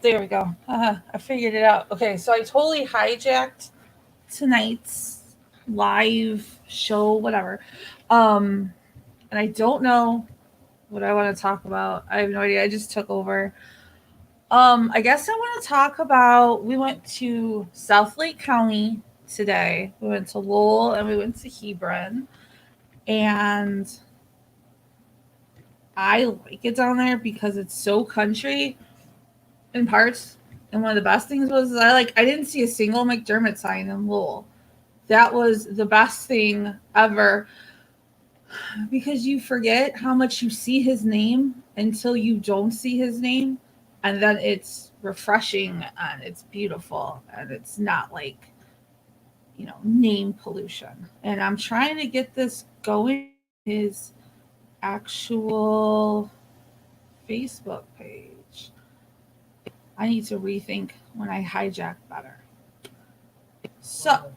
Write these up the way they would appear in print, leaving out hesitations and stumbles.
There we go. I figured it out. Okay, so I totally hijacked tonight's live show, whatever. Um, and I don't know what I want to talk about. I have no idea. I just took over. I guess I want to talk about. We went to South Lake County today. We went to Lowell and we went to Hebron, and I like it down there because it's so country in parts. And one of the best things was I didn't see a single McDermott sign in Lowell. That was the best thing ever because you forget how much you see his name until you don't see his name, and then it's refreshing and it's beautiful and it's not like name pollution. And I'm trying to get this going his actual Facebook page. I need to rethink when I hijack better. So,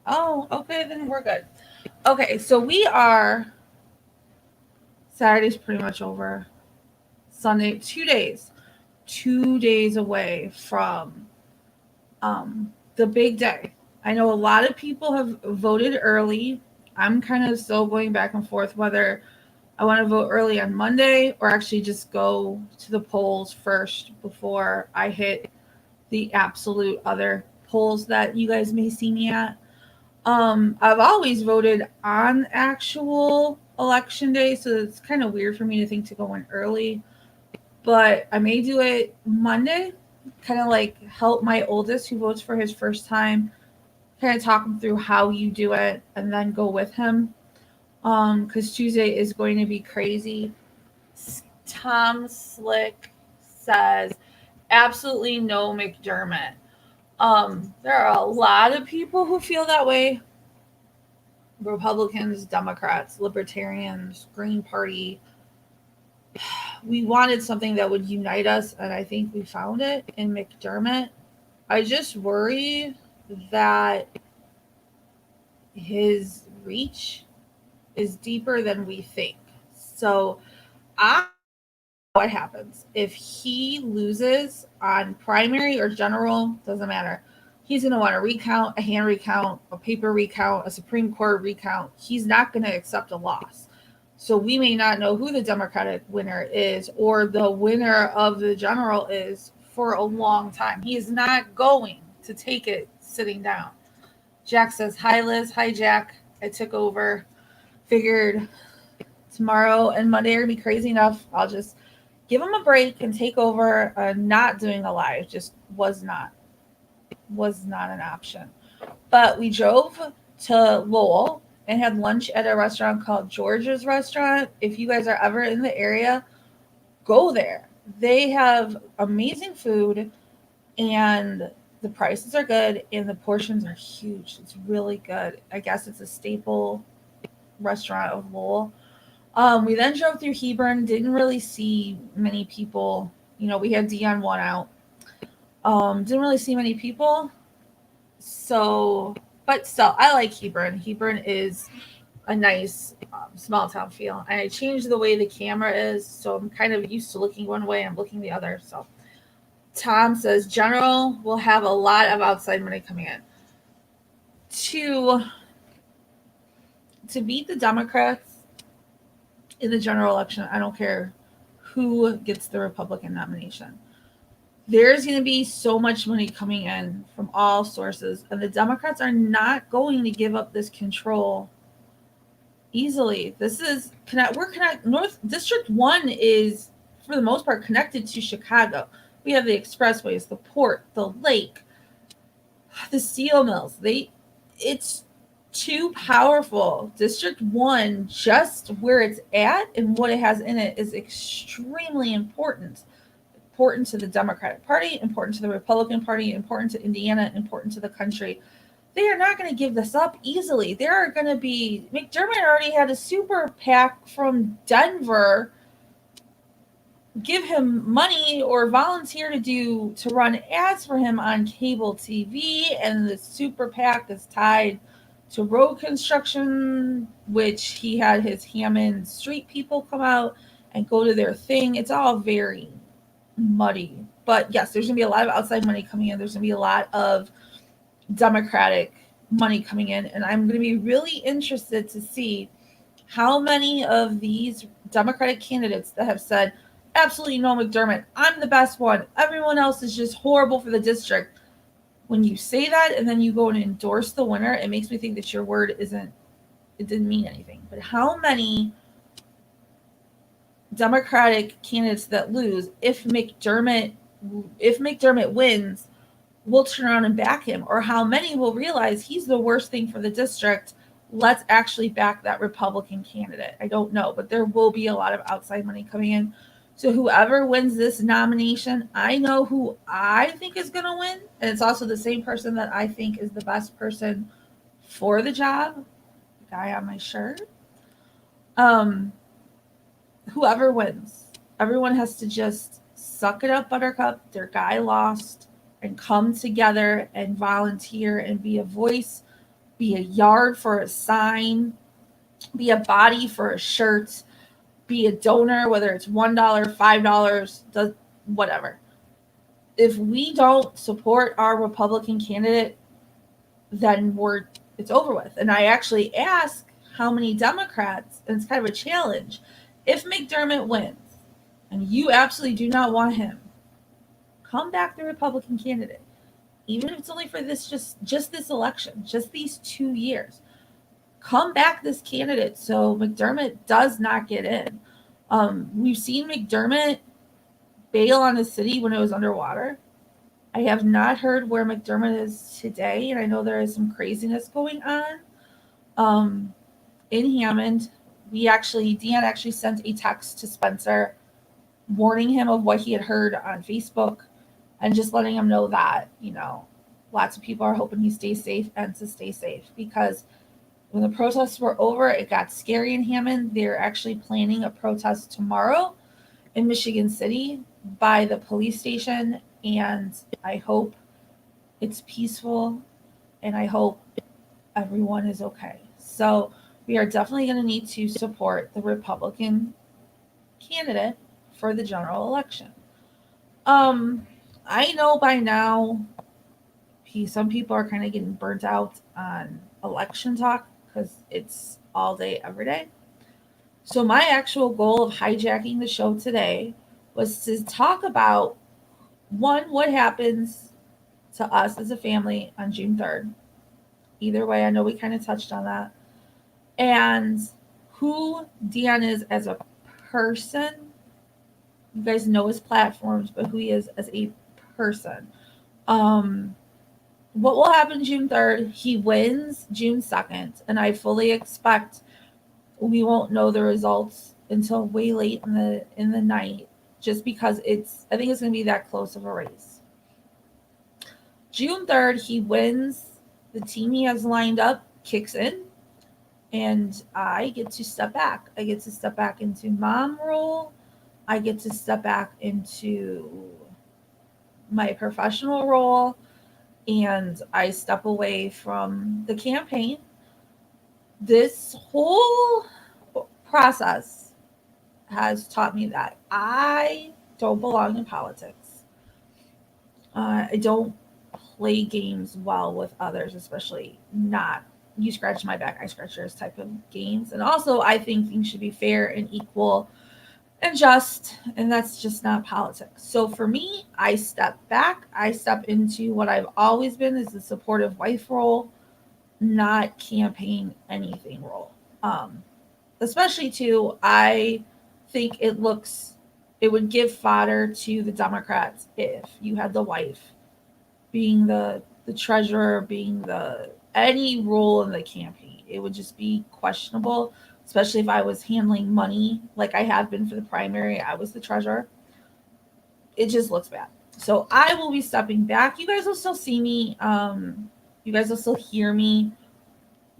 oh, okay, then we're good. Okay, so we are Saturday's pretty much over. Sunday, 2 days, 2 days away from the big day. I know a lot of people have voted early. I'm kind of still going back and forth whether I want to vote early on Monday or actually just go to the polls first before I hit the absolute other polls that you guys may see me at. I've always voted on actual election day, so it's kind of weird for me to think to go in early. But I may do it Monday, kind of like help my oldest who votes for his first time, kind of talk him through how you do it, and then go with him. Because Tuesday is going to be crazy. Tom Slick says absolutely no McDermott. There are a lot of people who feel that way. Republicans, Democrats, Libertarians, Green Party. We wanted something that would unite us, and I think we found it in McDermott. I just worry that his reach is deeper than we think. So I what happens if he loses on primary or general, doesn't matter. He's going to want a recount, a hand recount, a paper recount, a Supreme Court recount. He's not going to accept a loss. So we may not know who the Democratic winner is or the winner of the general is for a long time. He is not going to take it sitting down. Jack says, hi, Liz. Hi, Jack. I took over. Figured tomorrow and Monday are going to be crazy enough. I'll just give him a break and take over. Not doing a live just was not an option. But we drove to Lowell and had lunch at a restaurant called George's Restaurant. If you guys are ever in the area, go there. They have amazing food and the prices are good and the portions are huge. It's really good. I guess it's a staple restaurant of Lowell. We then drove through Hebron, didn't really see many people. We had Dion one out. Didn't really see many people. So, but still, I like Hebron. Hebron is a nice small town feel. And I changed the way the camera is, so I'm kind of used to looking one way and I'm looking the other. So, Tom says General will have a lot of outside money coming in to beat the Democrats in the general election. I don't care who gets the Republican nomination. There's going to be so much money coming in from all sources, and the Democrats are not going to give up this control easily. This is North District 1 is for the most part connected to Chicago. We have the expressways, the port, the lake, the steel mills. It's too powerful. District 1, just where it's at and what it has in it, is extremely important. Important to the Democratic Party, important to the Republican Party, important to Indiana, important to the country. They are not going to give this up easily. There are going to be McDermott already had a super PAC from Denver give him money or volunteer to run ads for him on cable TV, and the super PAC is tied to road construction, which he had his Hammond Street people come out and go to their thing. It's all very muddy. But yes, there's going to be a lot of outside money coming in. There's going to be a lot of Democratic money coming in. And I'm going to be really interested to see how many of these Democratic candidates that have said, absolutely no, McDermott, I'm the best one. Everyone else is just horrible for the district. When you say that and then you go and endorse the winner, it makes me think that your word it didn't mean anything. But how many Democratic candidates that lose, if McDermott wins, will turn around and back him, or how many will realize he's the worst thing for the district? Let's actually back that Republican candidate. I don't know, but there will be a lot of outside money coming in. So whoever wins this nomination, I know who I think is going to win, and it's also the same person that I think is the best person for the job. The guy on my shirt. Whoever wins, everyone has to just suck it up, Buttercup. Their guy lost, and come together and volunteer and be a voice, be a yard for a sign, be a body for a shirt, be a donor, whether it's $1, $5, whatever. If we don't support our Republican candidate, then it's over with. And I actually ask how many Democrats, and it's kind of a challenge, if McDermott wins and you absolutely do not want him, come back the Republican candidate, even if it's only for this just this election, just these 2 years. Come back this candidate so McDermott does not get in. We've seen McDermott bail on the city when it was underwater. I have not heard where McDermott is today, and I know there is some craziness going on. In Hammond, Deanne actually sent a text to Spencer warning him of what he had heard on Facebook and just letting him know that, lots of people are hoping he stays safe and to stay safe, because when the protests were over, it got scary in Hammond. They're actually planning a protest tomorrow in Michigan City by the police station, and I hope it's peaceful and I hope everyone is okay. So we are definitely going to need to support the Republican candidate for the general election. I know by now some people are kind of getting burnt out on election talk because it's all day, every day. So my actual goal of hijacking the show today was to talk about, one, what happens to us as a family on June 3rd. Either way, I know we kind of touched on that. And who Dion is as a person. You guys know his platforms, but who he is as a person. What will happen June 3rd? He wins June 2nd, and I fully expect we won't know the results until way late in the night, just because I think it's going to be that close of a race. June 3rd, he wins. The team he has lined up kicks in, and I get to step back. I get to step back into mom role. I get to step back into my professional role, and I step away from the campaign. This whole process has taught me that I don't belong in politics. I don't play games well with others, especially not you scratch my back, I scratch yours type of games. And also, I think things should be fair and equal and just, and that's just not politics. So for me, I step back. I step into what I've always been, is the supportive wife role, not campaign anything role. Especially too, I think it would give fodder to the Democrats if you had the wife being the treasurer, being any role in the campaign. It would just be questionable, especially if I was handling money like I have been for the primary. I was the treasurer. It just looks bad. So I will be stepping back. You guys will still see me. You guys will still hear me,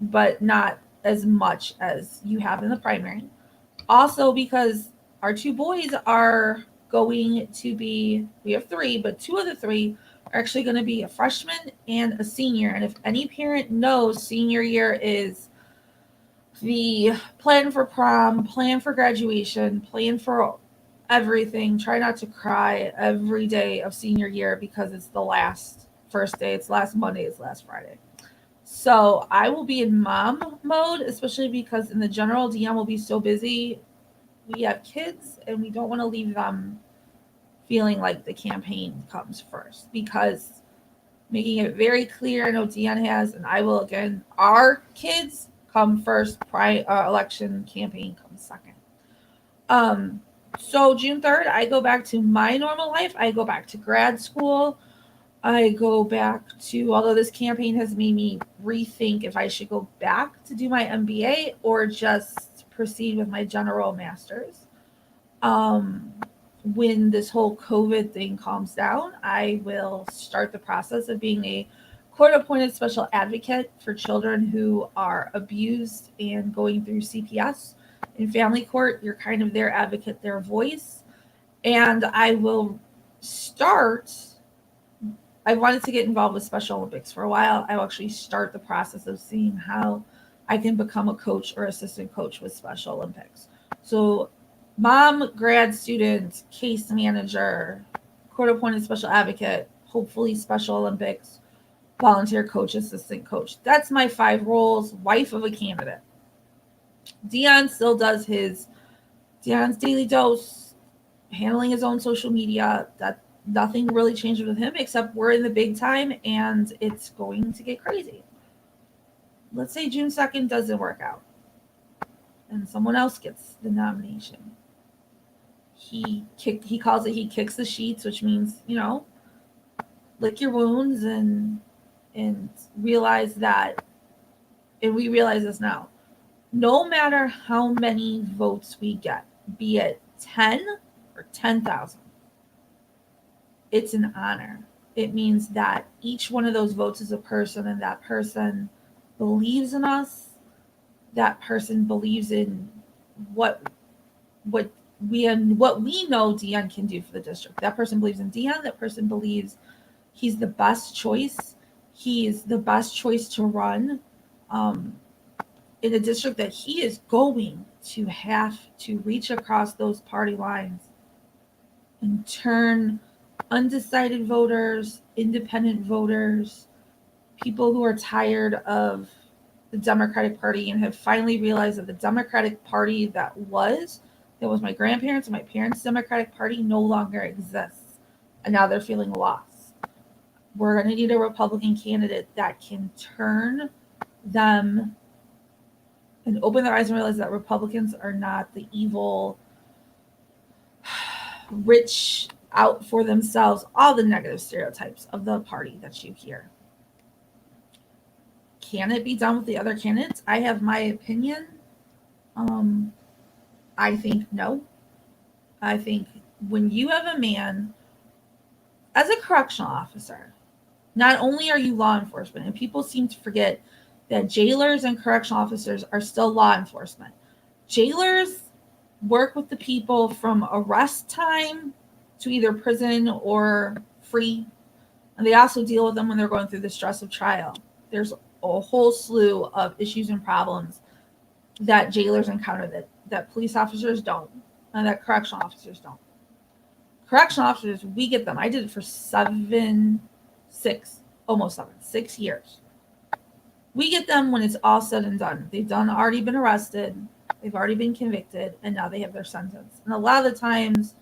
but not as much as you have in the primary. Also, because our two boys are going to be, we have three, but two of the three are actually going to be a freshman and a senior. And if any parent knows, senior year is the plan for prom, plan for graduation, plan for everything. Try not to cry every day of senior year because it's the first day, it's last Monday, it's last Friday. So I will be in mom mode, especially because in the general, Deanne will be so busy. We have kids and we don't want to leave them feeling like the campaign comes first, because making it very clear, I know Deanne has, and I will again, our kids come first, election campaign comes second. So June 3rd, I go back to my normal life. I go back to grad school. I go back to, although this campaign has made me rethink if I should go back to do my MBA or just proceed with my general master's. When this whole COVID thing calms down, I will start the process of being a court-appointed special advocate for children who are abused and going through CPS. In family court, you're kind of their advocate, their voice. And I will I wanted to get involved with Special Olympics for a while. I will actually start the process of seeing how I can become a coach or assistant coach with Special Olympics. So mom, grad student, case manager, court-appointed special advocate, hopefully Special Olympics, volunteer coach, assistant coach. That's my 5 roles, wife of a candidate. Dion still does Dion's daily dose, handling his own social media. That nothing really changes with him except we're in the big time and it's going to get crazy. Let's say June 2nd doesn't work out and someone else gets the nomination. He calls it, he kicks the sheets, which means, lick your wounds and realize that, and we realize this now, no matter how many votes we get, be it 10 or 10,000, it's an honor. It means that each one of those votes is a person, and that person believes in us. That person believes in what we know Dion can do for the district. That person believes in Dion. That person believes he's the best choice. He's the best choice to run in a district that he is going to have to reach across those party lines and turn undecided voters, independent voters, people who are tired of the Democratic Party and have finally realized that the Democratic Party that was my grandparents' and my parents' Democratic Party no longer exists. And now they're feeling lost. We're going to need a Republican candidate that can turn them and open their eyes and realize that Republicans are not the evil, rich, out for themselves, all the negative stereotypes of the party that you hear. Can it be done with the other candidates? I have my opinion. I think no. I think when you have a man as a correctional officer, not only are you law enforcement, and people seem to forget that jailers and correctional officers are still law enforcement. Jailers work with the people from arrest time to either prison or free. And they also deal with them when they're going through the stress of trial. There's a whole slew of issues and problems that jailers encounter that police officers don't, and that correctional officers don't. Correctional officers, we get them. I did it for 6 years. We get them when it's all said and done. They've already been arrested, they've already been convicted, and now they have their sentence. And a lot of the times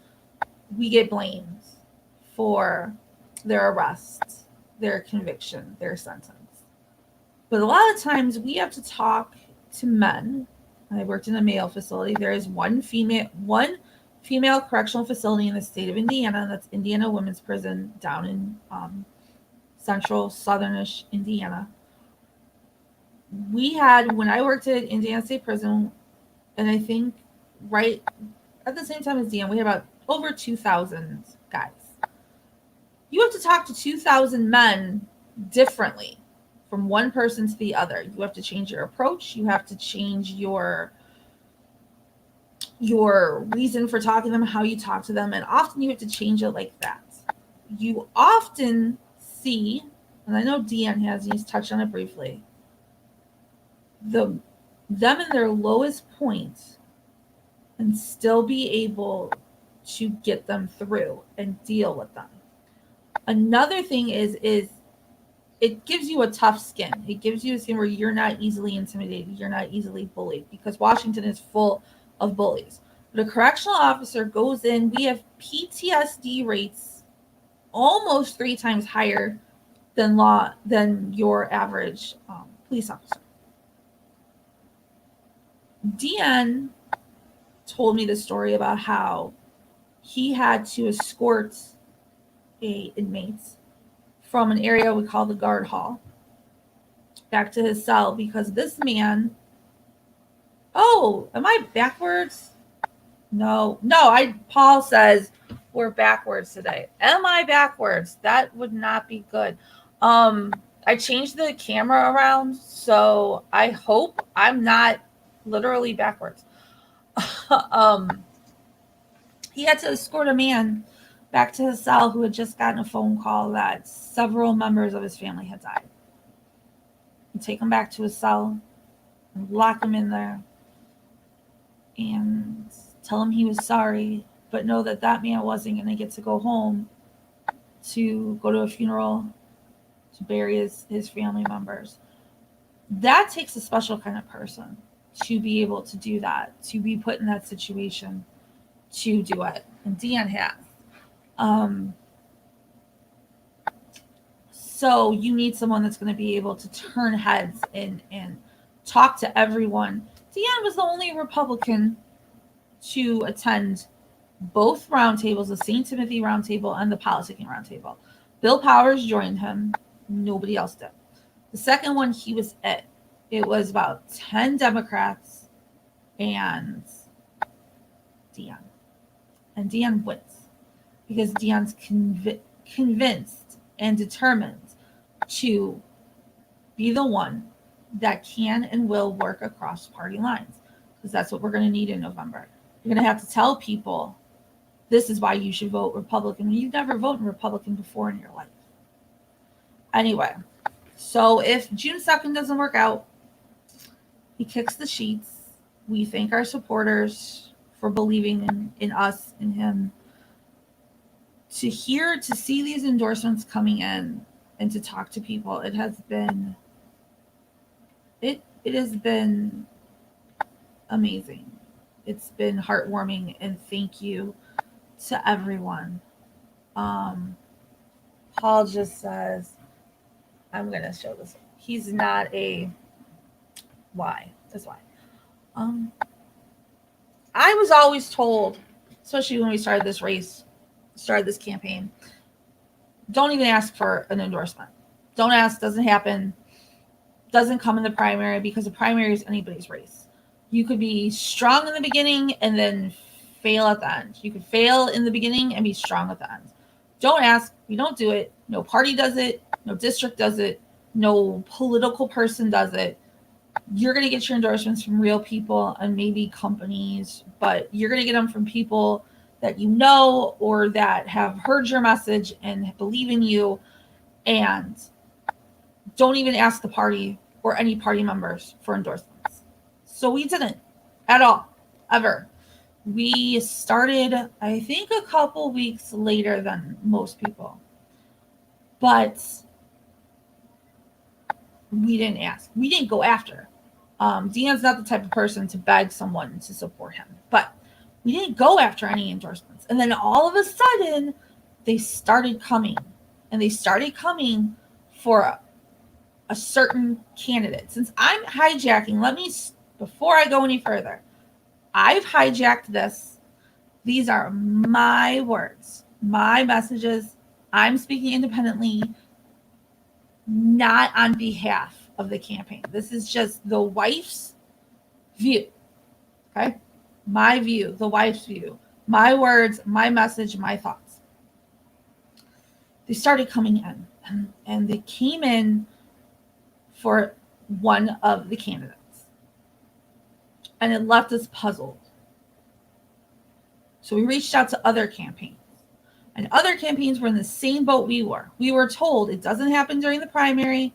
we get blamed for their arrest, their conviction, their sentence. But a lot of times we have to talk to men. I worked in a male facility. There is one female correctional facility in the state of Indiana. That's Indiana Women's Prison down in central, southernish Indiana. We had, when I worked at Indiana State Prison, and I think right at the same time as Deanne, we had about over 2,000 guys. You have to talk to 2,000 men differently from one person to the other. You have to change your approach. You have to change your reason for talking to them, how you talk to them, and often you have to change it like that. You often see, and I know Deanne has, and he's touched on it briefly, them in their lowest point and still be able to get them through and deal with them. Another thing is it gives you a tough skin. It gives you a skin where you're not easily intimidated, you're not easily bullied, because Washington is full of bullies. But a correctional officer goes in, we have PTSD rates almost 3 times higher than your average police officer. Dean told me the story about how he had to escort a inmate from an area we call the guard hall back to his cell because this man. Oh, am I backwards? No. Paul says we're backwards today. Am I backwards? That would not be good. I changed the camera around, so I hope I'm not literally backwards. He had to escort a man back to his cell who had just gotten a phone call that several members of his family had died. And take him back to his cell and lock him in there and tell him he was sorry, but know that that man wasn't going to get to go home to go to a funeral to bury his family members. That takes a special kind of person to be able to do that, to be put in that situation to do it. And Dean has. So you need someone that's going to be able to turn heads and talk to everyone. Dean was the only Republican to attend both roundtables, the St. Timothy roundtable and the politicking roundtable. Bill Powers joined him. Nobody else did. The second one, he was it. It was about 10 Democrats and Dean. And Dean wins because Dean's convinced and determined to be the one that can and will work across party lines, because that's what we're going to need in November. You're going to have to tell people this is why you should vote Republican when you've never voted Republican before in your life. Anyway, so if June 2nd doesn't work out, he kicks the sheets. We thank our supporters for believing in us, in him. To see these endorsements coming in and to talk to people, it has been amazing. It's been heartwarming, and thank you to everyone. Paul just says, I'm going to show this. He's not a why. That's why. I was always told, especially when we started this campaign, don't even ask for an endorsement. Don't ask, doesn't happen, doesn't come in the primary, because the primary is anybody's race. You could be strong in the beginning and then fail at the end. You could fail in the beginning and be strong at the end. Don't ask. We don't do it. No party does it. No district does it. No political person does it. You're going to get your endorsements from real people and maybe companies, but you're going to get them from people that you know or that have heard your message and believe in you. And don't even ask the party or any party members for endorsements. So we didn't at all, ever. We started, I think, a couple weeks later than most people. But we didn't ask. We didn't go after. Dean's not the type of person to beg someone to support him. But we didn't go after any endorsements. And then all of a sudden, they started coming. And they started coming for a certain candidate. Since I'm hijacking, before I go any further, I've hijacked this. These are my words, my messages. I'm speaking independently, not on behalf of the campaign. This is just the wife's view. Okay? My view, the wife's view, my words, my message, my thoughts. They started coming in, and they came in for one of the candidates. And it left us puzzled. So we reached out to other campaigns. And other campaigns were in the same boat we were. We were told it doesn't happen during the primary.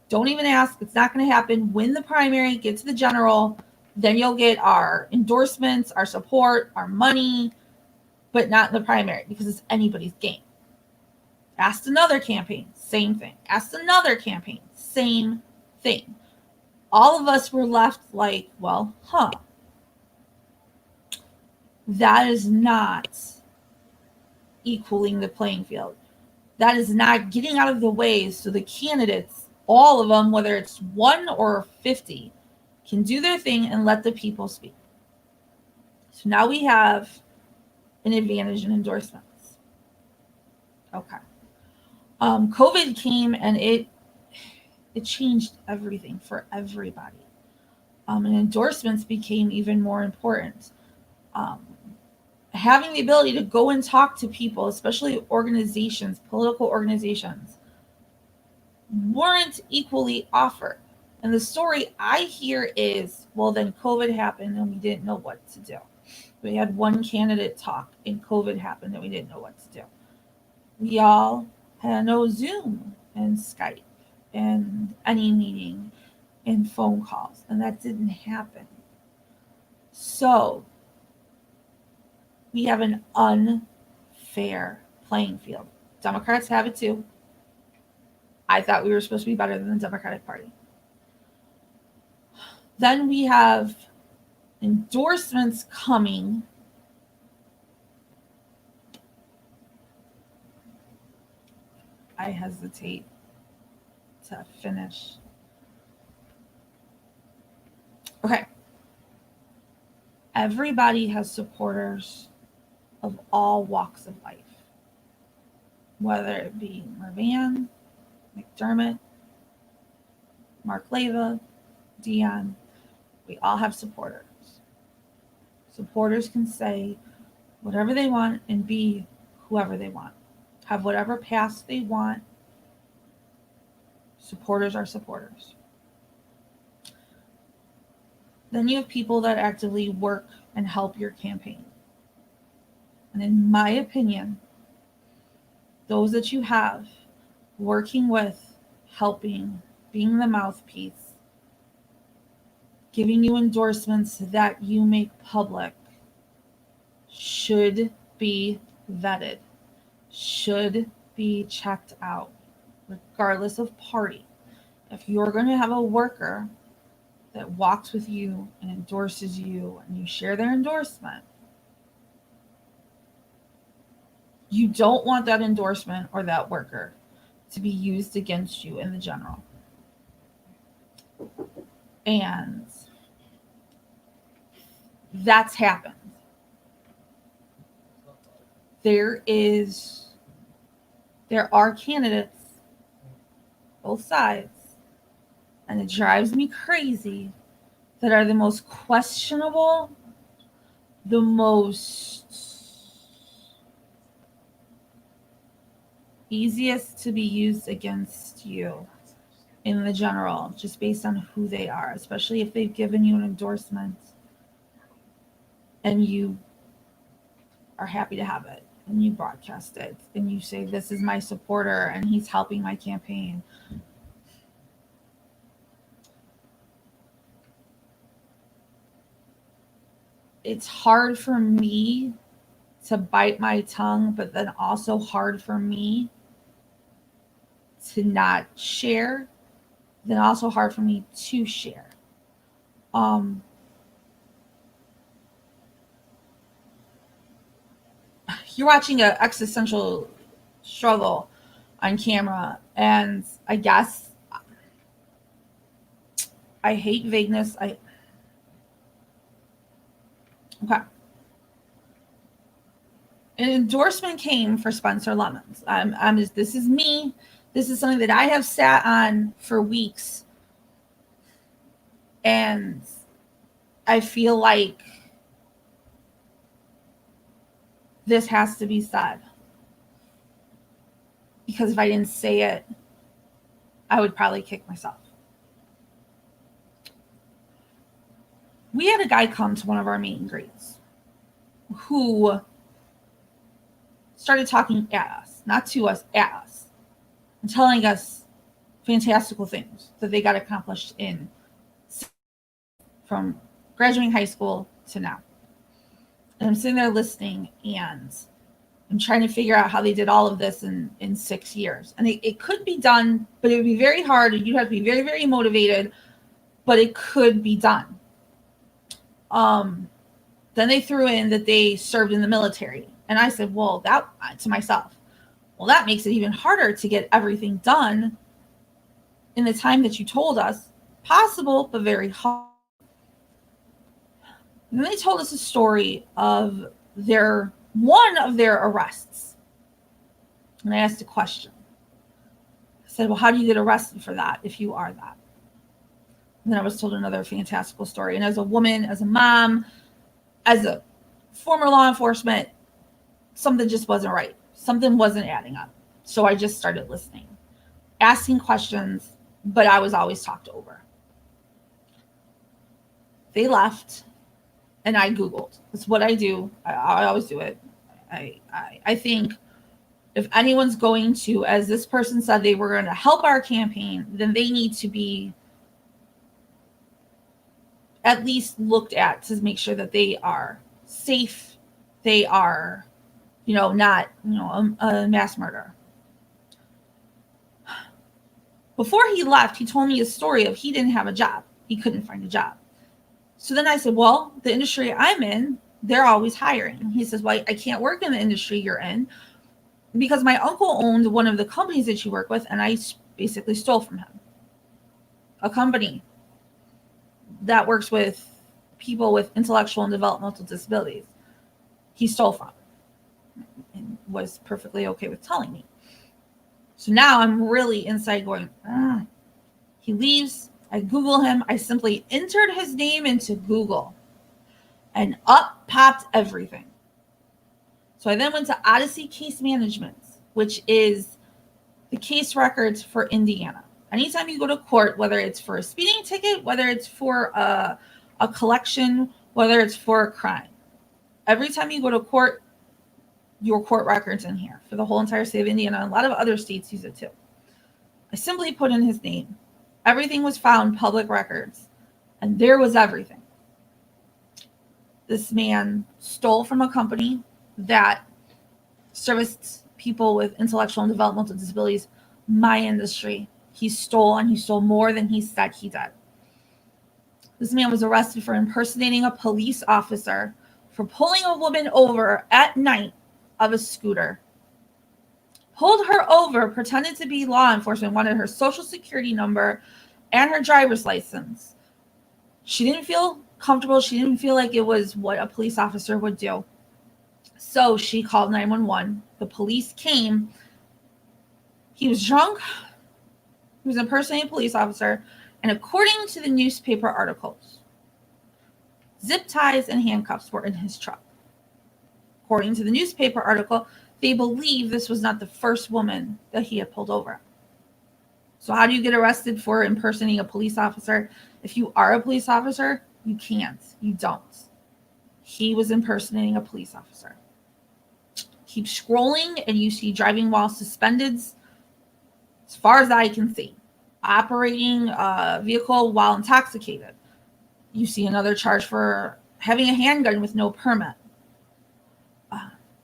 Don't even ask. It's not going to happen. Win the primary, get to the general. Then you'll get our endorsements, our support, our money. but not in the primary because it's anybody's game. Asked another campaign, same thing. Asked another campaign, same thing. All of us were left like, well, that is not equaling the playing field. That is not getting out of the way so the candidates, all of them, whether it's 1 or 50, can do their thing and let the people speak. So now we have an advantage in endorsements. Okay. COVID came and it changed everything for everybody. And endorsements became even more important. Having the ability to go and talk to people, especially organizations, political organizations, weren't equally offered. And the story I hear is, well, then COVID happened and we didn't know what to do. We had one candidate talk and COVID happened and we didn't know what to do. We all had no Zoom and Skype and any meeting and phone calls, and that didn't happen. So we have an unfair playing field. Democrats have it too. I thought we were supposed to be better than the Democratic Party. Then we have endorsements coming. I hesitate to finish. Okay. Everybody has supporters of all walks of life, whether it be Mervan, McDermott, Mark Leva, Dion. We all have supporters. Supporters can say whatever they want and be whoever they want. Have whatever past they want. Supporters are supporters. Then you have people that actively work and help your campaign. And in my opinion, those that you have working with, helping, being the mouthpiece, giving you endorsements that you make public should be vetted, should be checked out, regardless of party. If you're going to have a worker that walks with you and endorses you and you share their endorsement, you don't want that endorsement or that worker to be used against you in the general. And that's happened. There are candidates, both sides, and it drives me crazy, that are the most questionable, the most easiest to be used against you in the general, just based on who they are, especially if they've given you an endorsement and you are happy to have it and you broadcast it and you say, this is my supporter and he's helping my campaign. It's hard for me to bite my tongue, but then also hard for me to not share, then also hard for me to share. You're watching an existential struggle on camera, and I guess I hate vagueness. Okay. An endorsement came for Spencer Lemons. This is me. This is something that I have sat on for weeks. And I feel like this has to be said. Because if I didn't say it, I would probably kick myself. We had a guy come to one of our meet and greets who started talking at us, not to us, at us, and telling us fantastical things that they got accomplished from graduating high school to now. And I'm sitting there listening, and I'm trying to figure out how they did all of this in 6 years. And it could be done, but it would be very hard. You'd have to be very, very motivated, but it could be done. Then they threw in that they served in the military. And I said, well, that to myself, well, that makes it even harder to get everything done in the time that you told us. Possible, but very hard. And then they told us a story of one of their arrests. And I asked a question. I said, well, how do you get arrested for that if you are that? And then I was told another fantastical story. And as a woman, as a mom, as a former law enforcement, something just wasn't right. Something wasn't adding up. So I just started listening, asking questions, but I was always talked over. They left, and I Googled. That's what I do. I always do it. I think if anyone's going to, as this person said, they were going to help our campaign, then they need to be at least looked at to make sure that they are safe. They are, not, a mass murderer. Before he left, he told me a story of he didn't have a job. He couldn't find a job. So then I said, well, the industry I'm in, they're always hiring. He says, well, I can't work in the industry you're in because my uncle owned one of the companies that you work with, and I basically stole from him. A company that works with people with intellectual and developmental disabilities. He stole from and was perfectly okay with telling me. So now I'm really inside going, He leaves. I Google him. I simply entered his name into Google, and up popped everything. So I then went to Odyssey Case Management, which is the case records for Indiana. Anytime you go to court, whether it's for a speeding ticket, whether it's for a collection, whether it's for a crime, every time you go to court, your court record's in here for the whole entire state of Indiana. And a lot of other states use it too. I simply put in his name. Everything was found public records, and there was everything. This man stole from a company that serviced people with intellectual and developmental disabilities, my industry. He stole, and he stole more than he said he did. This man was arrested for impersonating a police officer for pulling a woman over at night of a scooter. Pulled her over, pretended to be law enforcement, wanted her social security number and her driver's license. She didn't feel comfortable. She didn't feel like it was what a police officer would do. So she called 911. The police came. He was drunk. He was impersonating a police officer. And according to the newspaper articles, zip ties and handcuffs were in his truck. According to the newspaper article, they believe this was not the first woman that he had pulled over. So how do you get arrested for impersonating a police officer? If you are a police officer, you can't. You don't. He was impersonating a police officer. Keep scrolling, and you see driving while suspended, as far as I can see. Operating a vehicle while intoxicated. You see another charge for having a handgun with no permit.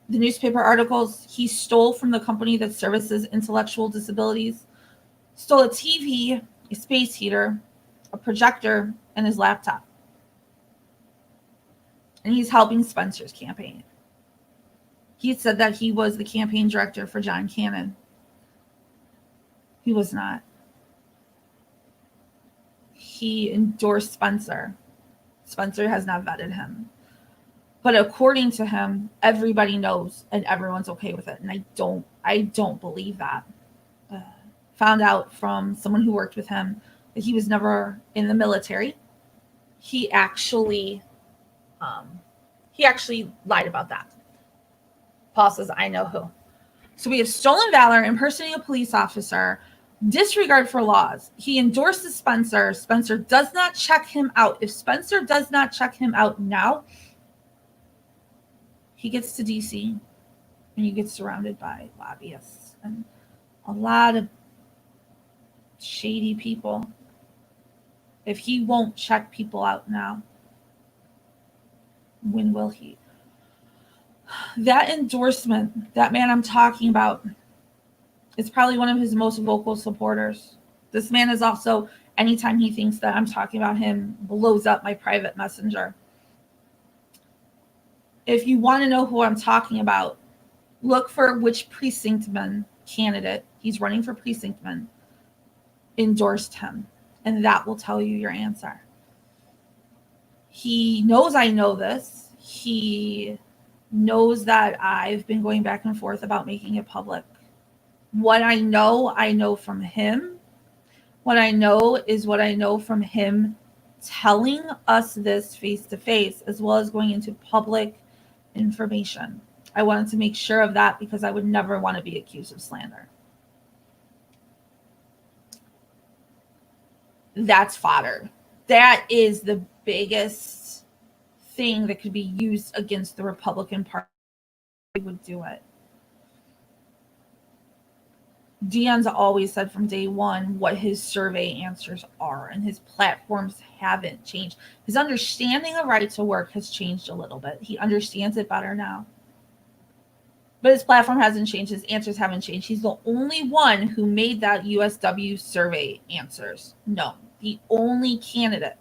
The newspaper articles, he stole from the company that services intellectual disabilities, stole a TV, a space heater, a projector, and his laptop. And he's helping Spencer's campaign. He said that he was the campaign director for John Cannon. He was not. He endorsed Spencer. Spencer has not vetted him. But according to him, everybody knows and everyone's okay with it. And I don't believe that. Found out from someone who worked with him that he was never in the military. He actually lied about that. Paul says, I know who. So we have stolen valor, impersonating a police officer, disregard for laws. He endorses Spencer. Spencer does not check him out. If Spencer does not check him out now, he gets to DC and he gets surrounded by lobbyists and a lot of shady people. If he won't check people out now, when will he? That endorsement, that man I'm talking about, is probably one of his most vocal supporters. This man is also, anytime he thinks that I'm talking about him, blows up my private messenger. If you want to know who I'm talking about, look for which precinctman candidate, he's running for precinctman, endorsed him, and that will tell you your answer. He knows I know this. He knows that I've been going back and forth about making it public. What I know from him. What I know is what I know from him telling us this face to face, as well as going into public information. I wanted to make sure of that because I would never want to be accused of slander. That's fodder. That is the biggest thing that could be used against the Republican Party. Would do it. Deion's always said from day one what his survey answers are, and his platforms haven't changed. His understanding of right to work has changed a little bit. He understands it better now. But his platform hasn't changed. His answers haven't changed. He's the only one who made that USW survey answers known. The only candidate.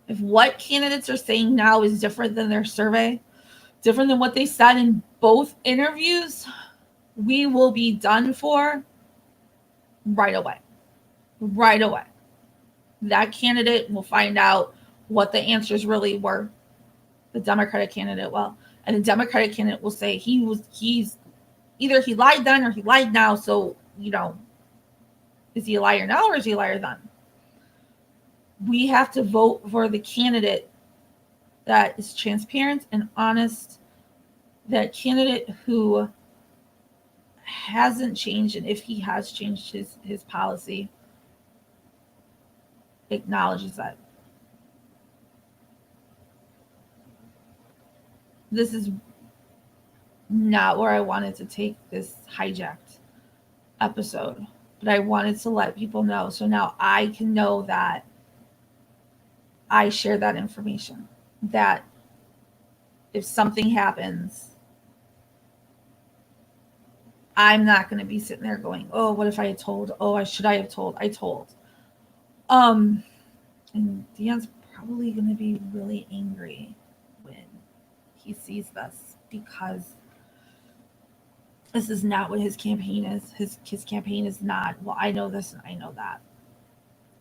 If what candidates are saying now is different than their survey, different than what they said in both interviews, we will be done for right away. Right away. That candidate will find out what the answers really were. The Democratic candidate will. And the Democratic candidate will say he's either he lied then or he lied now. So, is he a liar now or is he a liar then? We have to vote for the candidate that is transparent and honest, that candidate who hasn't changed, and if he has changed his policy, acknowledges that. This is not where I wanted to take this hijacked episode, but I wanted to let people know so now I can know that I share that information, that if something happens, I'm not going to be sitting there going, oh, what if I had told? Oh, should I have told? I told. And Deion's probably going to be really angry when he sees this, because this is not what his campaign is. His campaign is not, well, I know this and I know that.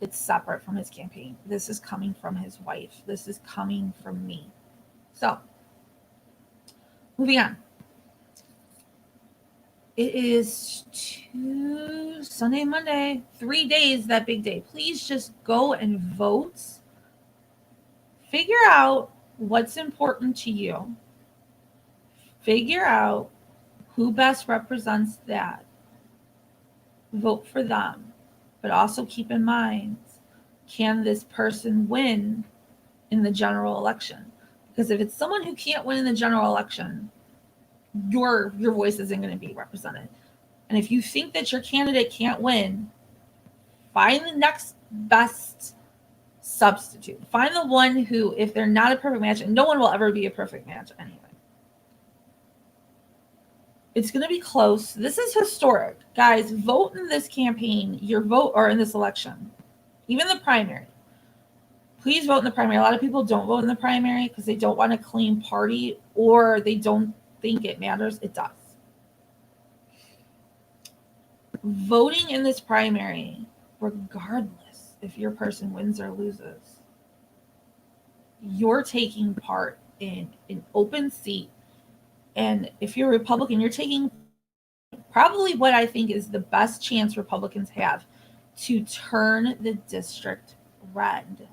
It's separate from his campaign. This is coming from his wife. This is coming from me. So, moving on. It is Sunday, Monday, 3 days, that big day. Please just go and vote. Figure out what's important to you. Figure out who best represents that. Vote for them. But also keep in mind, can this person win in the general election? Because if it's someone who can't win in the general election, your voice isn't going to be represented. And if you think that your candidate can't win, find the next best substitute. Find the one who, if they're not a perfect match, and no one will ever be a perfect match anyway. It's going to be close. This is historic. Guys, vote in this campaign, your vote, or in this election, even the primary. Please vote in the primary. A lot of people don't vote in the primary because they don't want a clean party, or they don't think it matters. It does. Voting in this primary, regardless if your person wins or loses, you're taking part in an open seat. And if you're a Republican, you're taking probably what I think is the best chance Republicans have to turn the district red.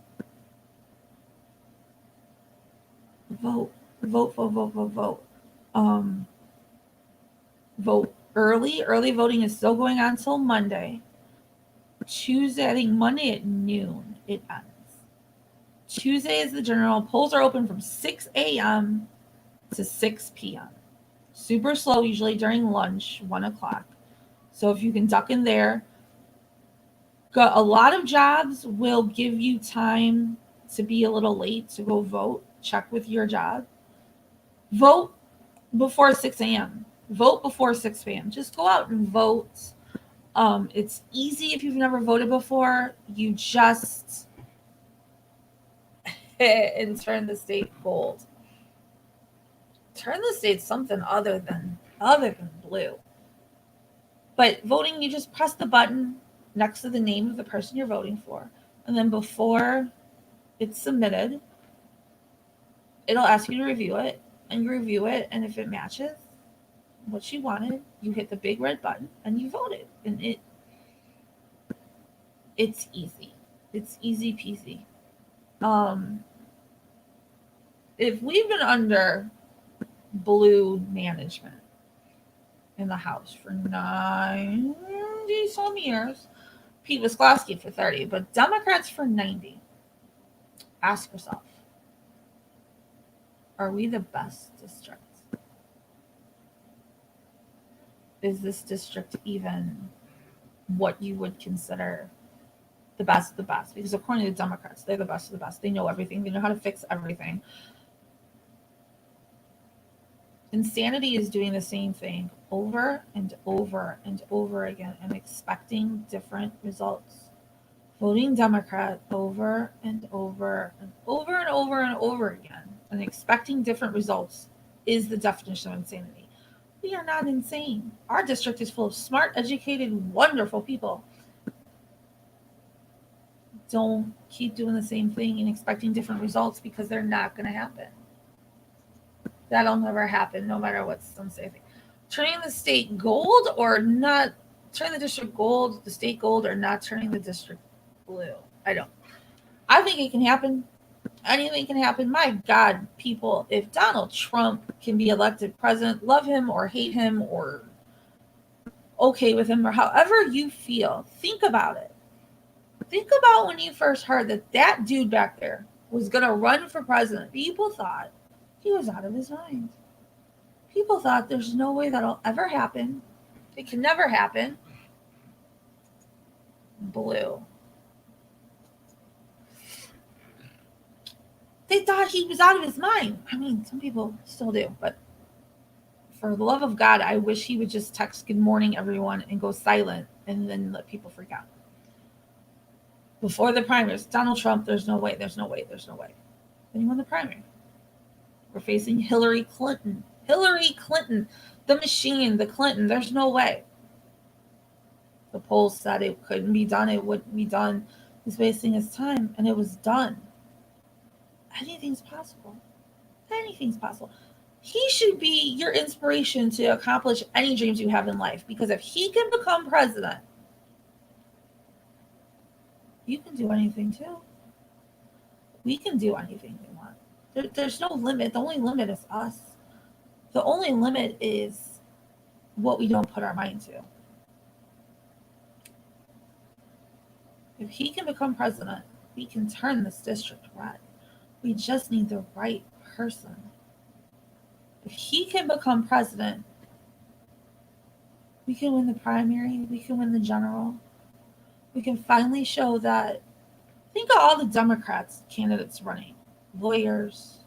Vote. Vote early. Early voting is still going on till Monday. Tuesday, I think Monday at noon it ends. Tuesday is the general. Polls are open from 6 a.m. to 6 p.m. Super slow, usually during lunch, 1 o'clock. So if you can duck in there. A lot of jobs will give you time to be a little late to go vote. Check with your job. Vote before 6 a.m. Vote before 6 p.m. Just go out and vote. It's easy if you've never voted before. You just hit and turn the state gold. Turn the state something other than blue. But voting, you just press the button next to the name of the person you're voting for, and then before it's submitted, it'll ask you to review it, and you review it, and if it matches what you wanted, you hit the big red button and you voted. And it's easy. It's easy peasy. If we've been under blue management in the House for 90 some years, Pete Wisklowski for 30, but Democrats for 90, ask yourself, are we the best district? Is this district even what you would consider the best of the best? Because according to the Democrats, they're the best of the best. They know everything. They know how to fix everything. Insanity is doing the same thing over and over and over again and expecting different results. Voting Democrat over and over and over and over and over again and expecting different results is the definition of insanity. We are not insane. Our district is full of smart, educated, wonderful people. Don't keep doing the same thing and expecting different results because they're not going to happen. That'll never happen, no matter what some say. Turning the state gold or not, turning the district gold, the state gold, or not turning the district blue. I think it can happen. Anything can happen. My God, people, if Donald Trump can be elected president, love him or hate him or okay with him or however you feel, think about it. Think about when you first heard that dude back there was going to run for president. People thought he was out of his mind. People thought there's no way that'll ever happen. It can never happen. Blue. They thought he was out of his mind. I mean, some people still do, but for the love of God, I wish he would just text good morning, everyone, and go silent and then let people freak out. Before the primaries, Donald Trump, there's no way. Then he won the primary. We're facing Hillary Clinton. The machine, the Clinton, there's no way. The polls said it couldn't be done. It wouldn't be done. He's wasting his time, and it was done. Anything's possible. He should be your inspiration to accomplish any dreams you have in life, because if he can become president, you can do anything too. We can do anything we want. There's no limit. The only limit is us. The only limit is what we don't put our mind to. If he can become president, we can turn this district red. We just need the right person. If he can become president, we can win the primary. We can win the general. We can finally show that. Think of all the Democrats candidates running. Lawyers,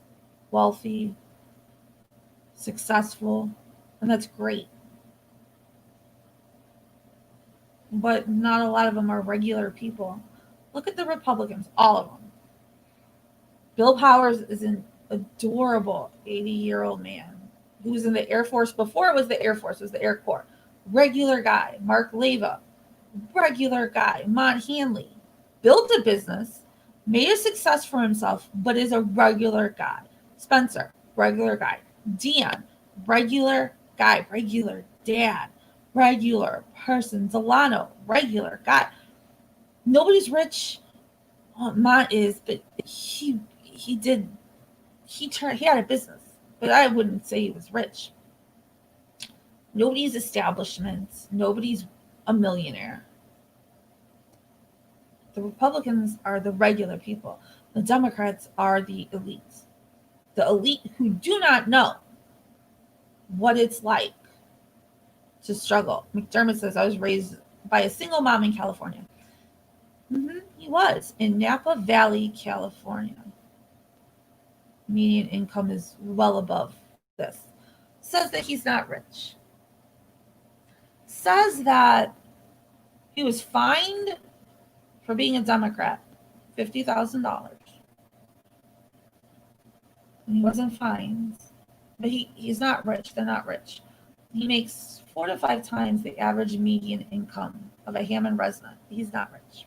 wealthy, successful, and that's great. But not a lot of them are regular people. Look at the Republicans, all of them. Bill Powers is an adorable 80-year-old man who was in the Air Force before it was the Air Force, it was the Air Corps. Regular guy. Mark Leva, regular guy. Mont Hanley built a business, made a success for himself, but is a regular guy. Spencer, regular guy. Dan, regular guy, regular dad, regular person. Delano, regular guy. Nobody's rich. Mont is, but he had a business, but I wouldn't say he was rich. Nobody's establishments. Nobody's a millionaire. The Republicans are the regular people. The Democrats are the elites. The elite who do not know what it's like to struggle. McDermott says, I was raised by a single mom in California. He was in Napa Valley, California. Median income is well above this. Says that he's not rich. Says that he was fined for being a Democrat $50,000. He wasn't fined. But he's not rich. They're not rich. He makes 4 to 5 times the average median income of a Hammond resident. He's not rich.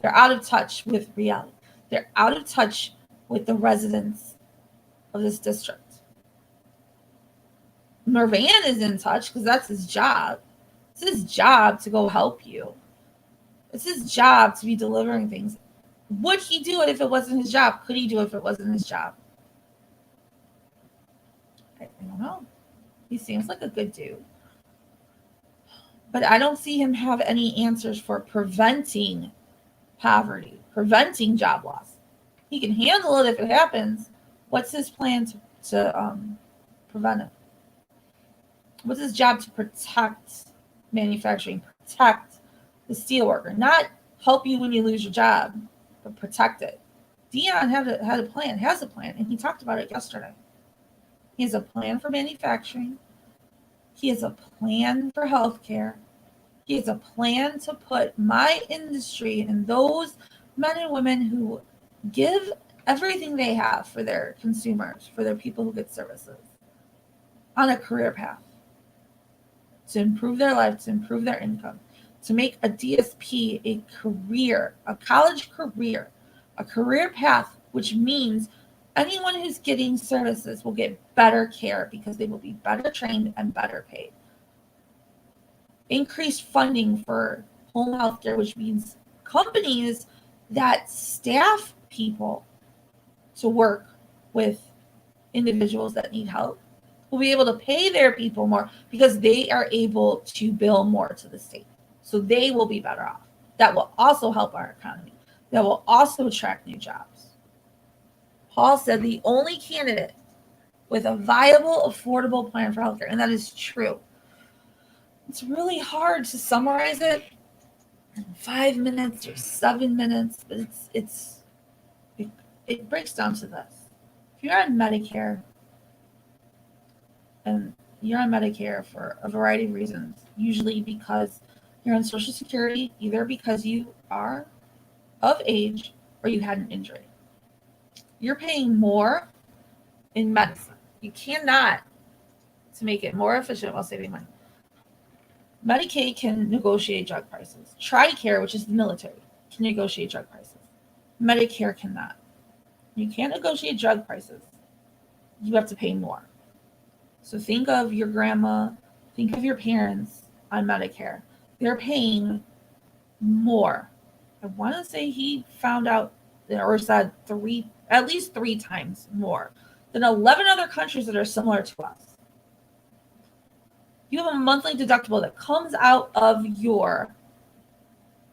They're out of touch with reality. They're out of touch with the residents of this district. Mervan is in touch because that's his job. It's his job to go help you. It's his job to be delivering things. Would he do it if it wasn't his job? Could he do it if it wasn't his job? I don't know. He seems like a good dude. But I don't see him have any answers for preventing poverty, preventing job loss. He can handle it if it happens. What's his plan to prevent it? What's his job to protect manufacturing, protect the steelworker, not help you when you lose your job, but protect it? Dion had a plan, has a plan, and he talked about it yesterday. He has a plan for manufacturing. He has a plan for healthcare. He has a plan to put my industry and those men and women who give everything they have for their consumers, for their people who get services, on a career path to improve their life, to improve their income, to make a DSP a career, a college career, a career path, which means anyone who's getting services will get better care because they will be better trained and better paid. Increased funding for home health care, which means companies that staff people to work with individuals that need help will be able to pay their people more because they are able to bill more to the state. So they will be better off. That will also help our economy. That will also attract new jobs. Paul said the only candidate with a viable, affordable plan for healthcare, and that is true. It's really hard to summarize it in 5 minutes or 7 minutes, but it breaks down to this. If you're on Medicare, and you're on Medicare for a variety of reasons, usually because you're on Social Security, either because you are of age or you had an injury. You're paying more in medicine. You cannot, to make it more efficient while saving money. Medicaid can negotiate drug prices. TRICARE, which is the military, can negotiate drug prices. Medicare cannot. You can't negotiate drug prices. You have to pay more. So think of your grandma, think of your parents on Medicare. They're paying more. I want to say he found out or said at least three times more than 11 other countries that are similar to us. You have a monthly deductible that comes out of your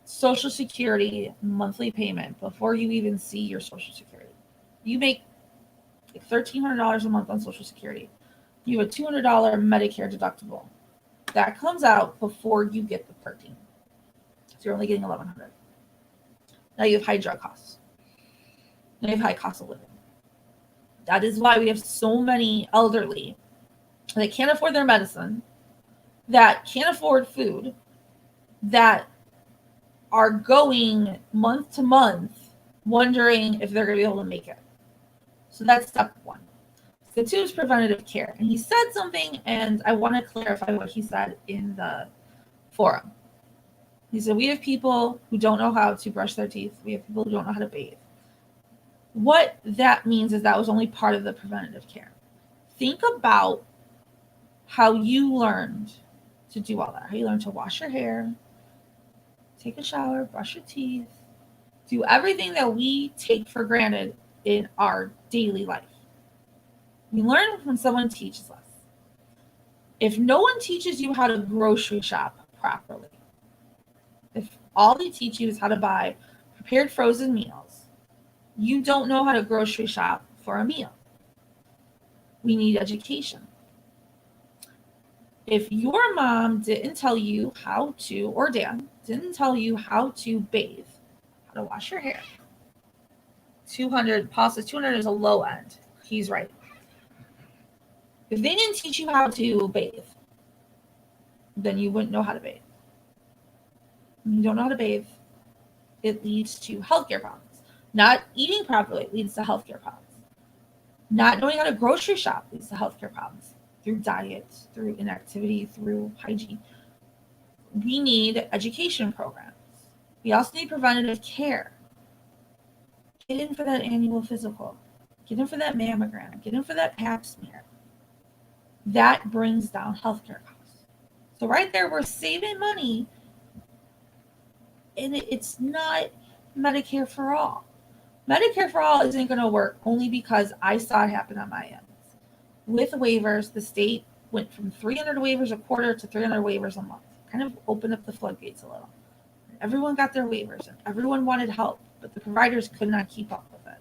Social Security monthly payment before you even see your Social Security. You make like $1,300 a month on Social Security. You have a $200 Medicare deductible. That comes out before you get the 13. So you're only getting $1,100. Now you have high drug costs. Now you have high cost of living. That is why we have so many elderly that can't afford their medicine, that can't afford food, that are going month to month wondering if they're going to be able to make it. So that's step one. Step two is preventative care. And he said something, and I want to clarify what he said in the forum. He said, we have people who don't know how to brush their teeth. We have people who don't know how to bathe. What that means is that was only part of the preventative care. Think about how you learned to do all that. How you learned to wash your hair, take a shower, brush your teeth, do everything that we take for granted in our daily life. We learn when someone teaches us. If no one teaches you how to grocery shop properly, if all they teach you is how to buy prepared frozen meals, you don't know how to grocery shop for a meal. We need education. If your mom didn't tell you how to, or dad didn't tell you how to bathe, how to wash your hair, 200, Paul says 200 is a low end. He's right. If they didn't teach you how to bathe, then you wouldn't know how to bathe. When you don't know how to bathe, it leads to healthcare problems. Not eating properly leads to healthcare problems. Not knowing how to grocery shop leads to healthcare problems through diet, through inactivity, through hygiene. We need education programs. We also need preventative care. Get in for that annual physical. Get in for that mammogram. Get in for that pap smear. That brings down healthcare costs. So right there, we're saving money, and it's not Medicare for all. Medicare for all isn't going to work only because I saw it happen on my end. With waivers, the state went from 300 waivers a quarter to 300 waivers a month. Kind of opened up the floodgates a little. Everyone got their waivers and everyone wanted help, but the providers could not keep up with it.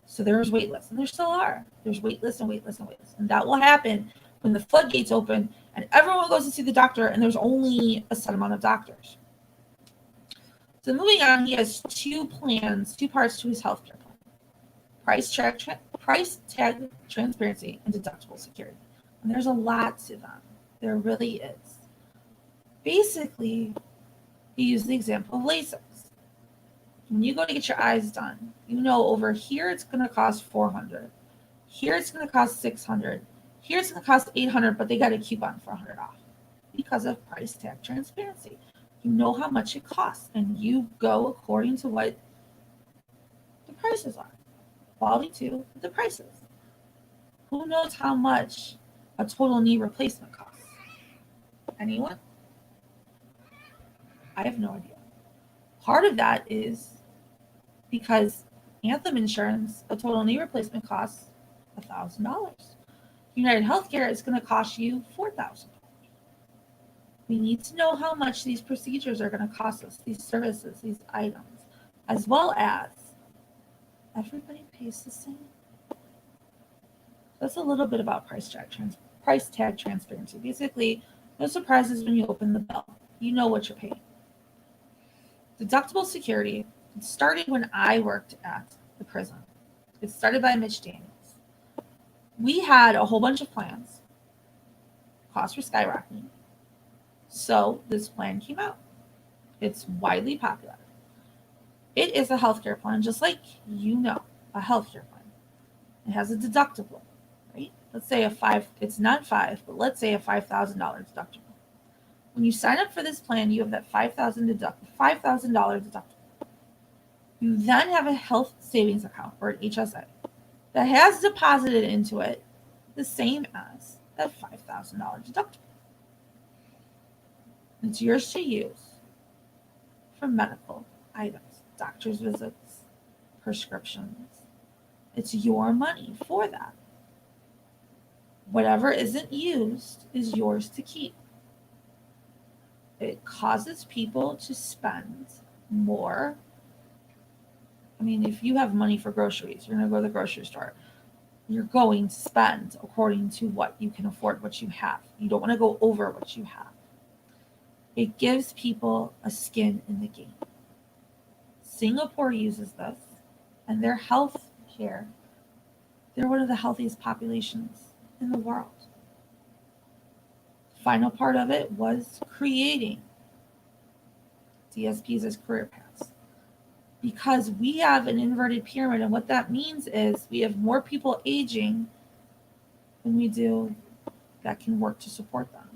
So there was wait lists, and there still are. There's wait lists and wait lists and wait lists. And that will happen when the floodgates open and everyone goes to see the doctor and there's only a set amount of doctors. So moving on, he has two parts to his healthcare plan. Price tag transparency and deductible security. And there's a lot to them. There really is. Basically, he used the example of LASIK. When you go to get your eyes done, you know over here it's going to cost $400. Here it's going to cost $600. Here it's going to cost $800, but they got a coupon for $100 off because of price tag transparency. You know how much it costs, and you go according to what the prices are. Quality to the prices. Who knows how much a total knee replacement costs? Anyone? I have no idea. Part of that is because Anthem Insurance, a total knee replacement costs $1,000. United Healthcare is going to cost you $4,000. We need to know how much these procedures are going to cost us, these services, these items, as well as everybody pays the same. That's a little bit about price tag transparency. Basically, no surprises when you open the bill. You know what you're paying. Deductible security started when I worked at the prison. It started by Mitch Daniels. We had a whole bunch of plans. Costs were skyrocketing. So this plan came out. It's widely popular. It is a healthcare plan, just like a healthcare plan. It has a deductible, right? Let's say it's not $5,000, but let's say a $5,000 deductible. When you sign up for this plan, you have that $5,000 deductible. You then have a health savings account, or an HSA, that has deposited into it the same as that $5,000 deductible. It's yours to use for medical items, doctor's visits, prescriptions. It's your money for that. Whatever isn't used is yours to keep. It causes people to spend more. I mean, if you have money for groceries, you're going to go to the grocery store. You're going to spend according to what you can afford, what you have. You don't want to go over what you have. It gives people a skin in the game. Singapore uses this, and their health care, they're one of the healthiest populations in the world. Final part of it was creating DSPs as career paths, because we have an inverted pyramid, and what that means is we have more people aging than we do that can work to support them.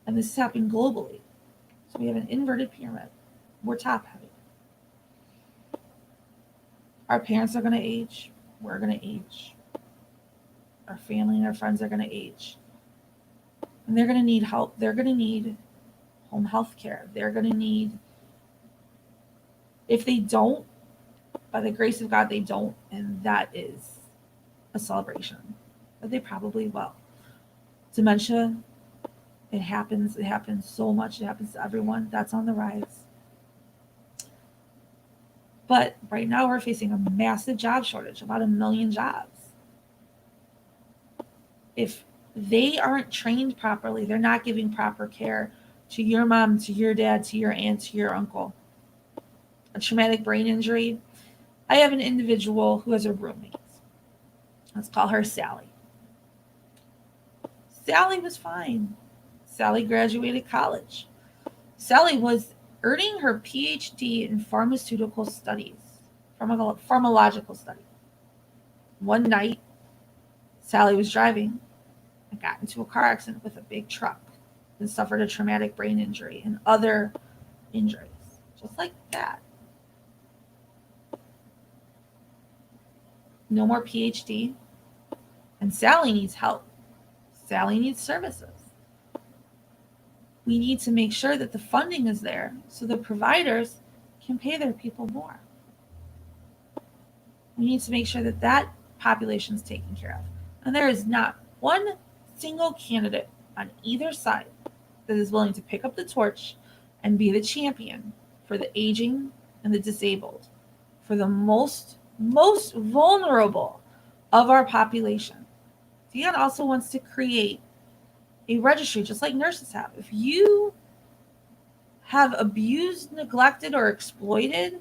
And this is happening globally. So we have an inverted pyramid. We're top heavy. Our parents are going to age. We're going to age. Our family and our friends are going to age. And they're going to need help. They're going to need home health care. They're going to need, if they don't, by the grace of God, they don't, and that is a celebration. But they probably will. Dementia, it happens so much. It happens to everyone. That's on the rise. But right now we're facing a massive job shortage, about 1 million jobs. If they aren't trained properly, they're not giving proper care to your mom, to your dad, to your aunt, to your uncle. A traumatic brain injury. I have an individual who has a roommate. Let's call her Sally. Sally was fine. Sally graduated college. Sally was earning her PhD in pharmaceutical studies, pharmacological studies. One night, Sally was driving and got into a car accident with a big truck and suffered a traumatic brain injury and other injuries, just like that. No more PhD. And Sally needs help. Sally needs services. We need to make sure that the funding is there so the providers can pay their people more. We need to make sure that that population is taken care of. And there is not one single candidate on either side that is willing to pick up the torch and be the champion for the aging and the disabled, for the most vulnerable of our population. Deanne also wants to create a registry, just like nurses have. If you have abused, neglected, or exploited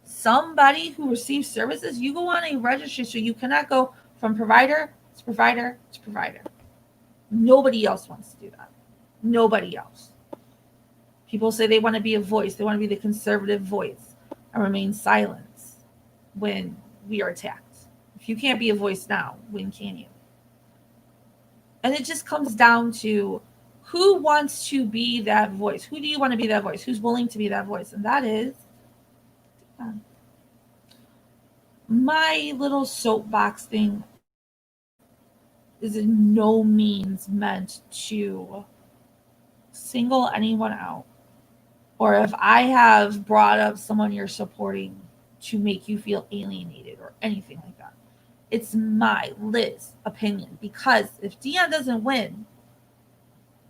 somebody who receives services, you go on a registry so you cannot go from provider to provider to provider. Nobody else wants to do that. Nobody else. People say they want to be a voice. They want to be the conservative voice and remain silent when we are attacked. If you can't be a voice now, when can you? And it just comes down to who wants to be that voice. Who do you want to be that voice? Who's willing to be that voice? And that is my little soapbox thing is in no means meant to single anyone out, or if I have brought up someone you're supporting to make you feel alienated or anything like that. It's my Liz opinion, because if Deanne doesn't win,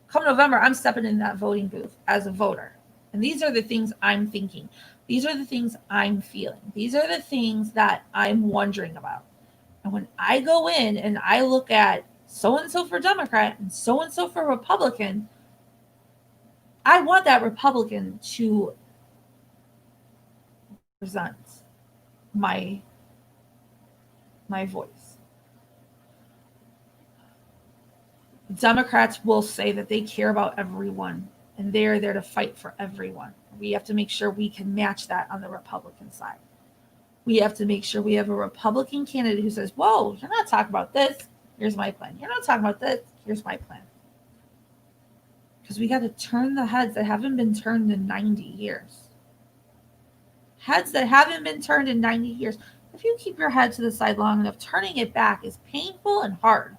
come November, I'm stepping in that voting booth as a voter. And these are the things I'm thinking. These are the things I'm feeling. These are the things that I'm wondering about. And when I go in and I look at so-and-so for Democrat and so-and-so for Republican, I want that Republican to represent my voice. Democrats will say that they care about everyone and they're there to fight for everyone. We have to make sure we can match that on the Republican side. We have to make sure we have a Republican candidate who says, whoa, you're not talking about this. Here's my plan. You're not talking about this. Here's my plan. Because we got to turn the heads that haven't been turned in 90 years. Heads that haven't been turned in 90 years. If you keep your head to the side long enough, turning it back is painful and hard.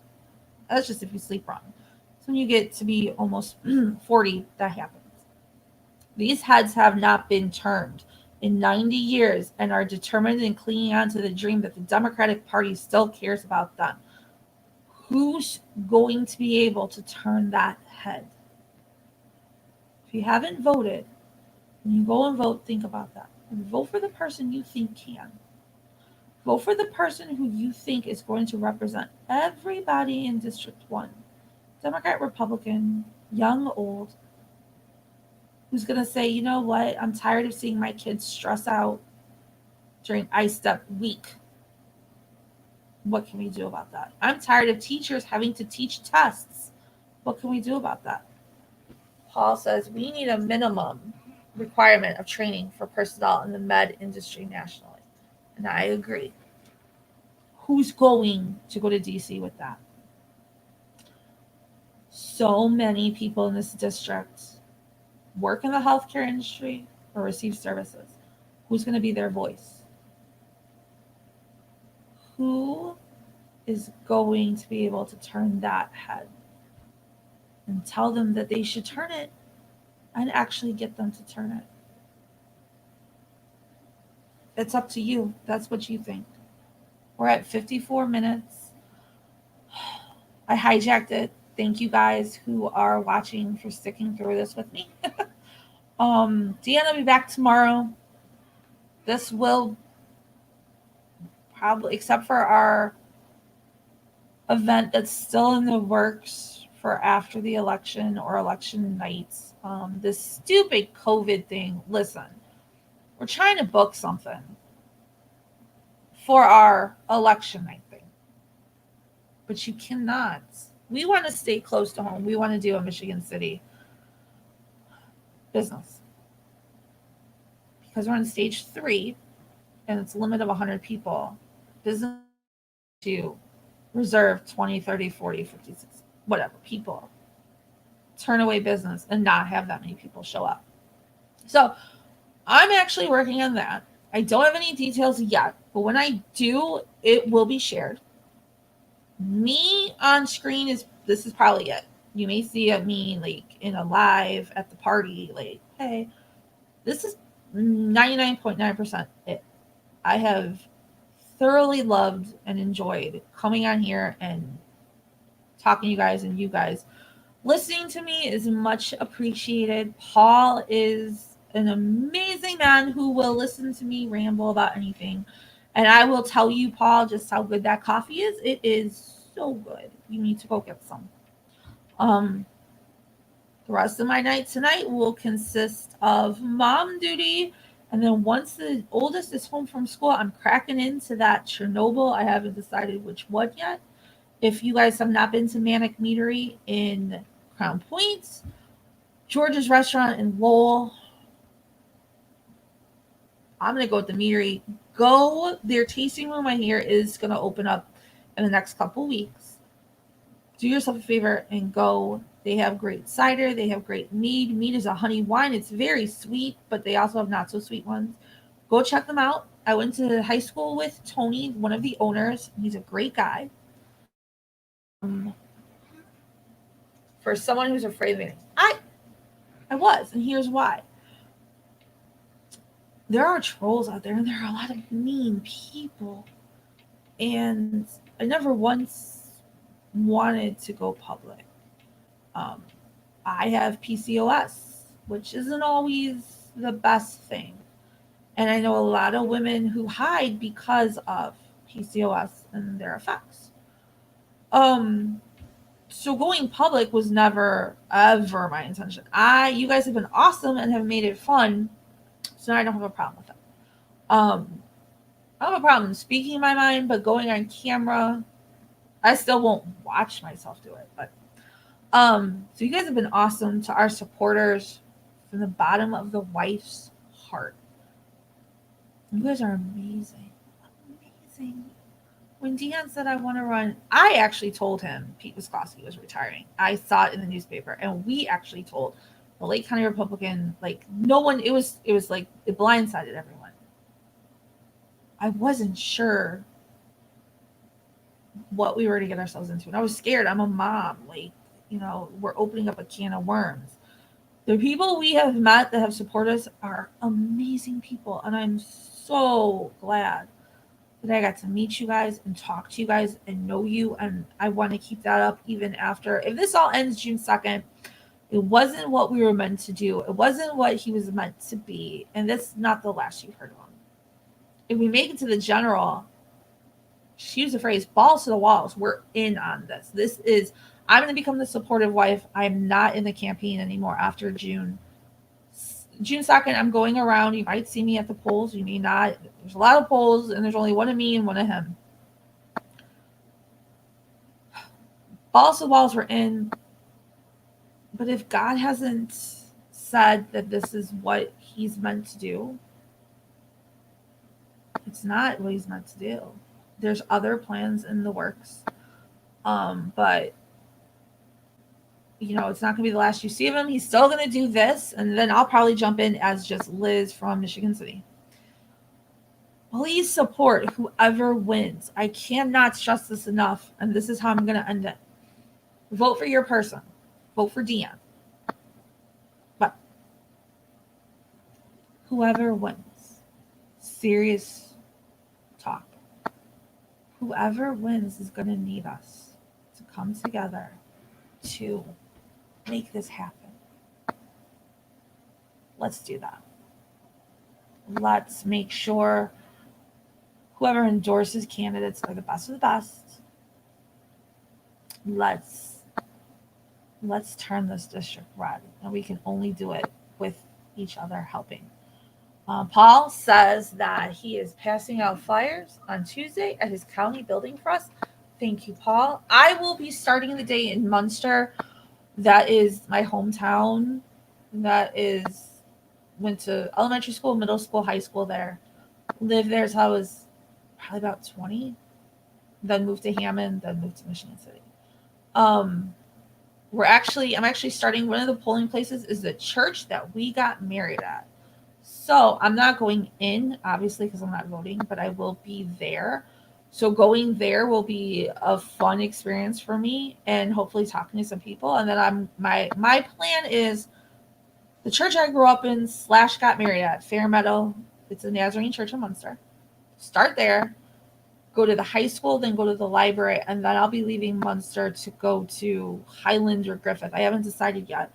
That's just if you sleep wrong. So when you get to be almost 40, that happens. These heads have not been turned in 90 years and are determined and clinging on to the dream that the Democratic Party still cares about them. Who's going to be able to turn that head? If you haven't voted, when you go and vote, think about that. And vote for the person you think can. Vote for the person who you think is going to represent everybody in District 1. Democrat, Republican, young, old. Who's going to say, you know what? I'm tired of seeing my kids stress out during ISTEP week. What can we do about that? I'm tired of teachers having to teach tests. What can we do about that? Paul says we need a minimum requirement of training for personnel in the med industry nationally. And I agree. Who's going to go to DC with that? So many people in this district work in the healthcare industry or receive services. Who's going to be their voice? Who is going to be able to turn that head and tell them that they should turn it and actually get them to turn it? It's up to you. That's what you think. We're at 54 minutes. I hijacked it. Thank you guys who are watching for sticking through this with me. Deanna will be back tomorrow. This will probably, except for our event that's still in the works for after the election or election nights. This stupid COVID thing. Listen, we're trying to book something for our election night thing, but you cannot. We want to stay close to home. We want to do a Michigan City business because we're on stage 3 and it's a limit of 100 people. Business to reserve 20, 30, 40, 50, 60, whatever people. Turn away business and not have that many people show up. So I'm actually working on that. I don't have any details yet, but when I do, it will be shared. Me on screen this is probably it. You may see me like in a live at the party, like, hey, this is 99.9% it. I have thoroughly loved and enjoyed coming on here and talking to you guys, and you guys listening to me is much appreciated. Paul is an amazing man who will listen to me ramble about anything. And I will tell you, Paul, just how good that coffee is. It is so good. You need to go get some. The rest of my night tonight will consist of mom duty. And then once the oldest is home from school, I'm cracking into that Chernobyl. I haven't decided which one yet. If you guys have not been to Manic Meadery in Crown Point, George's Restaurant in Lowell, I'm going to go with the Meadery. Go. Their tasting room, I hear, is going to open up in the next couple weeks. Do yourself a favor and go. They have great cider. They have great mead. Mead is a honey wine. It's very sweet, but they also have not so sweet ones. Go check them out. I went to high school with Tony, one of the owners. He's a great guy. For someone who's afraid of anything, I was, and here's why. There are trolls out there, and there are a lot of mean people, and I never once wanted to go public. I have PCOS, which isn't always the best thing, and I know a lot of women who hide because of PCOS and their effects. So going public was never ever my intention. You guys have been awesome and have made it fun, so I don't have a problem with it. I don't have a problem speaking my mind, but going on camera, I still won't watch myself do it. But so you guys have been awesome to our supporters from the bottom of the wife's heart. You guys are amazing, amazing. When Deanne said I want to run, I actually told him Pete Wiskoski was retiring. I saw it in the newspaper, and we actually told the Lake County Republican, like no one. It was like it blindsided everyone. I wasn't sure what we were to get ourselves into, and I was scared. I'm a mom, like we're opening up a can of worms. The people we have met that have supported us are amazing people, and I'm so glad that I got to meet you guys and talk to you guys and know you. And I want to keep that up even after. If this all ends June 2nd, it wasn't what we were meant to do. It wasn't what he was meant to be. And that's not the last you've heard of him. If we make it to the general, she used the phrase balls to the walls. We're in on this. I'm going to become the supportive wife. I'm not in the campaign anymore after June 2nd, I'm going around. You might see me at the polls. You may not. There's a lot of polls, and there's only one of me and one of him. Balls to the walls we're in. But if God hasn't said that this is what he's meant to do, it's not what he's meant to do. There's other plans in the works. But it's not going to be the last you see of him. He's still going to do this, and then I'll probably jump in as just Liz from Michigan City. Please support whoever wins. I cannot stress this enough, and this is how I'm going to end it. Vote for your person. Vote for Deanne. But whoever wins, serious talk, whoever wins is going to need us to come together to make this happen. Let's do that. Let's make sure whoever endorses candidates are the best of the best. Let's turn this district red, and we can only do it with each other helping. Paul says that he is passing out flyers on Tuesday at his county building for us. Thank you, Paul. I will be starting the day in Munster. That is my hometown. That is went to elementary school, middle school, high school there. Lived there until I was probably about 20. Then moved to Hammond, then moved to Michigan City. Um, I'm actually starting one of the polling places is the church that we got married at. So I'm not going in, obviously, because I'm not voting, but I will be there. So going there will be a fun experience for me, and hopefully talking to some people. And then my plan is the church I grew up in slash got married at, Fair Meadow. It's a Nazarene church in Munster. Start there, go to the high school, then go to the library, and then I'll be leaving Munster to go to Highland or Griffith. I haven't decided yet.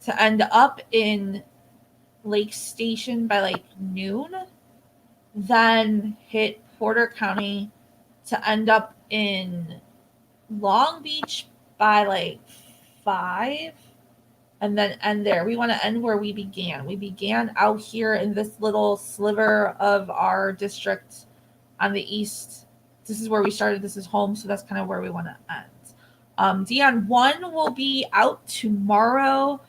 To end up in Lake Station by like noon, then hit Porter County to end up in Long Beach by like 5, and then end there. We want to end where we began. We began out here in this little sliver of our district on the east. This is where we started. This is home, so that's kind of where we want to end. Dion 1 will be out tomorrow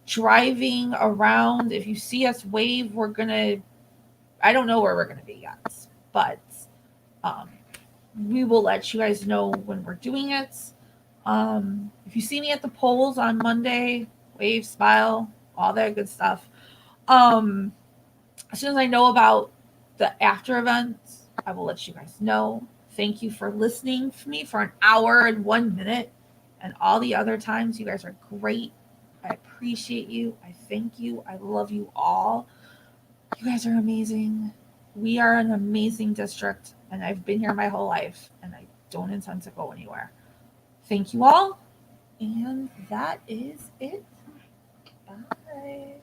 driving around. If you see us wave, I don't know where we're gonna be yet, but um, we will let you guys know when we're doing it. If you see me at the polls on Monday, wave, smile, all that good stuff. Um, as soon as I know about the after events, I will let you guys know. Thank you for listening to me for an hour and 1 minute, and all the other times. You guys are great. I appreciate you. I thank you. I love you all. You guys are amazing. We are an amazing district, and I've been here my whole life, and I don't intend to go anywhere. Thank you all, and that is it. Bye.